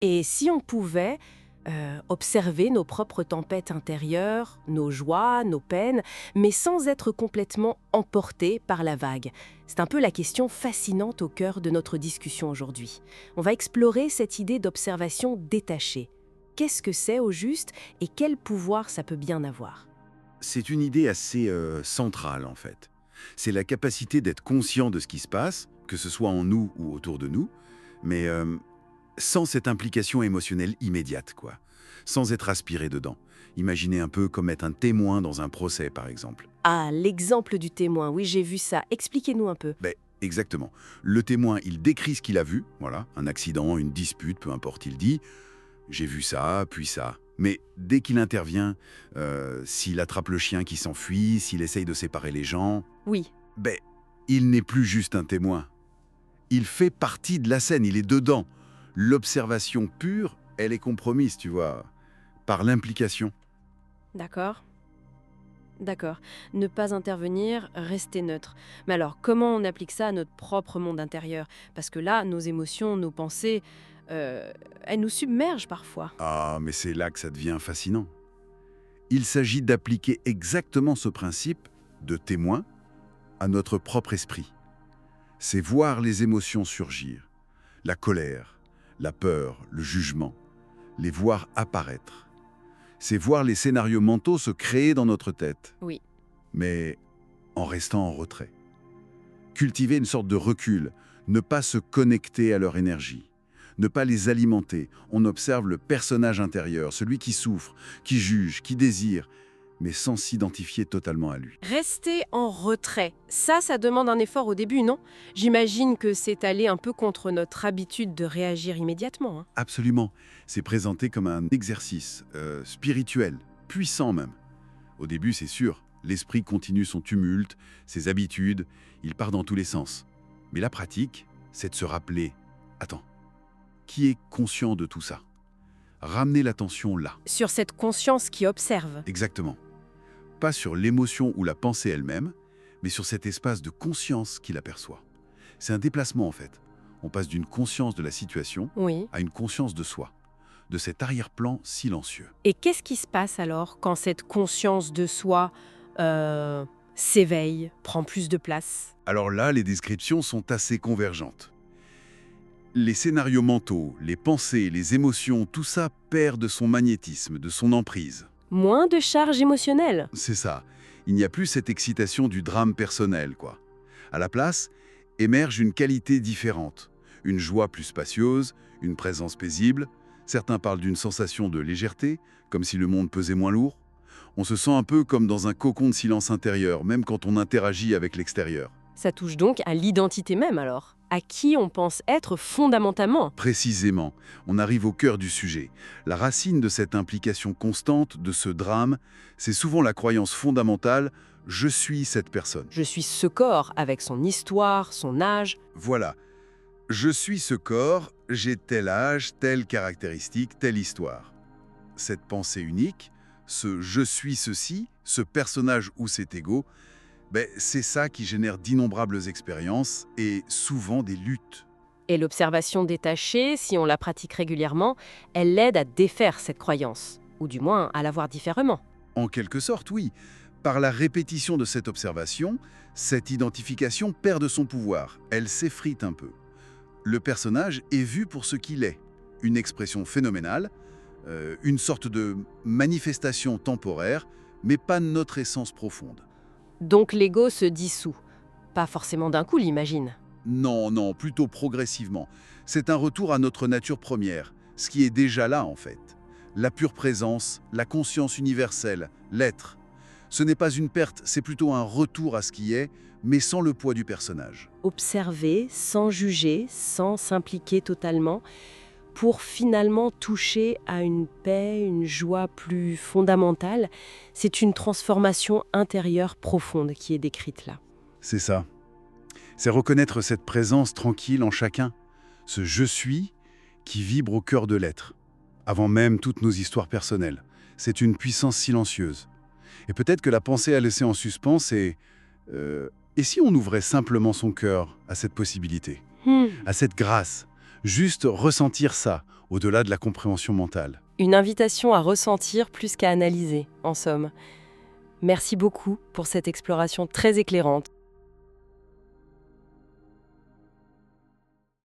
Et si on pouvait observer nos propres tempêtes intérieures, nos joies, nos peines, mais sans être complètement emporté par la vague? C'est un peu la question fascinante au cœur de notre discussion aujourd'hui. On va explorer cette idée d'observation détachée. Qu'est-ce que c'est au juste et quel pouvoir ça peut bien avoir? C'est une idée assez centrale, en fait. C'est la capacité d'être conscient de ce qui se passe, que ce soit en nous ou autour de nous, mais sans cette implication émotionnelle immédiate, quoi. Sans être aspiré dedans. Imaginez un peu comme être un témoin dans un procès, par exemple. Ah, l'exemple du témoin, oui, j'ai vu ça. Expliquez-nous un peu. Ben, exactement. Le témoin, il décrit ce qu'il a vu, voilà, un accident, une dispute, peu importe, il dit « j'ai vu ça, puis ça ». Mais dès qu'il intervient, s'il attrape le chien qui s'enfuit, s'il essaye de séparer les gens, Oui. ben, il n'est plus juste un témoin. Il fait partie de la scène, il est dedans. L'observation pure, elle est compromise, tu vois, par l'implication. D'accord. D'accord. Ne pas intervenir, rester neutre. Mais alors, comment on applique ça à notre propre monde intérieur? Parce que là, nos émotions, nos pensées, elles nous submergent parfois. Ah, mais c'est là que ça devient fascinant. Il s'agit d'appliquer exactement ce principe de témoin à notre propre esprit. C'est voir les émotions surgir, la colère, la peur, le jugement, les voir apparaître. C'est voir les scénarios mentaux se créer dans notre tête, Oui. mais en restant en retrait. Cultiver une sorte de recul, ne pas se connecter à leur énergie, ne pas les alimenter. On observe le personnage intérieur, celui qui souffre, qui juge, qui désire, mais sans s'identifier totalement à lui. Rester en retrait, ça demande un effort au début, non? J'imagine que c'est aller un peu contre notre habitude de réagir immédiatement, hein. Absolument, c'est présenté comme un exercice spirituel, puissant même. Au début, c'est sûr, l'esprit continue son tumulte, ses habitudes, il part dans tous les sens. Mais la pratique, c'est de se rappeler, attends, qui est conscient de tout ça? Ramener l'attention là. Sur cette conscience qui observe. Exactement. Pas sur l'émotion ou la pensée elle-même, mais sur cet espace de conscience qu'il aperçoit. C'est un déplacement en fait. On passe d'une conscience de la situation Oui. à une conscience de soi, de cet arrière-plan silencieux. Et qu'est-ce qui se passe alors quand cette conscience de soi s'éveille, prend plus de place? Alors là, les descriptions sont assez convergentes. Les scénarios mentaux, les pensées, les émotions, tout ça perd de son magnétisme, de son emprise. Moins de charge émotionnelle. C'est ça. Il n'y a plus cette excitation du drame personnel, quoi. À la place, émerge une qualité différente. Une joie plus spacieuse, une présence paisible. Certains parlent d'une sensation de légèreté, comme si le monde pesait moins lourd. On se sent un peu comme dans un cocon de silence intérieur, même quand on interagit avec l'extérieur. Ça touche donc à l'identité même alors, à qui on pense être fondamentalement. Précisément, on arrive au cœur du sujet. La racine de cette implication constante, de ce drame, c'est souvent la croyance fondamentale « je suis cette personne Je suis ce corps avec son histoire, son âge. ». Voilà. Je suis ce corps, j'ai tel âge, telle caractéristique, telle histoire. Cette pensée unique, ce « je suis ceci », ce personnage ou cet ego, c'est ça qui génère d'innombrables expériences et souvent des luttes. Et l'observation détachée, si on la pratique régulièrement, elle l'aide à défaire cette croyance, ou du moins à la voir différemment. En quelque sorte, oui. Par la répétition de cette observation, cette identification perd de son pouvoir. Elle s'effrite un peu. Le personnage est vu pour ce qu'il est. Une expression phénoménale, une sorte de manifestation temporaire, mais pas notre essence profonde. Donc l'ego se dissout. Pas forcément d'un coup, l'imagine. Non, non, plutôt progressivement. C'est un retour à notre nature première, ce qui est déjà là en fait. La pure présence, la conscience universelle, l'être. Ce n'est pas une perte, c'est plutôt un retour à ce qui est, mais sans le poids du personnage. Observer, sans juger, sans s'impliquer totalement, pour finalement toucher à une paix, une joie plus fondamentale. C'est une transformation intérieure profonde qui est décrite là. C'est ça. C'est reconnaître cette présence tranquille en chacun, ce « je suis » qui vibre au cœur de l'être, avant même toutes nos histoires personnelles. C'est une puissance silencieuse. Et peut-être que la pensée à laisser en suspens, c'est et si on ouvrait simplement son cœur à cette possibilité, à cette grâce, juste ressentir ça, au-delà de la compréhension mentale. Une invitation à ressentir plus qu'à analyser, en somme. Merci beaucoup pour cette exploration très éclairante.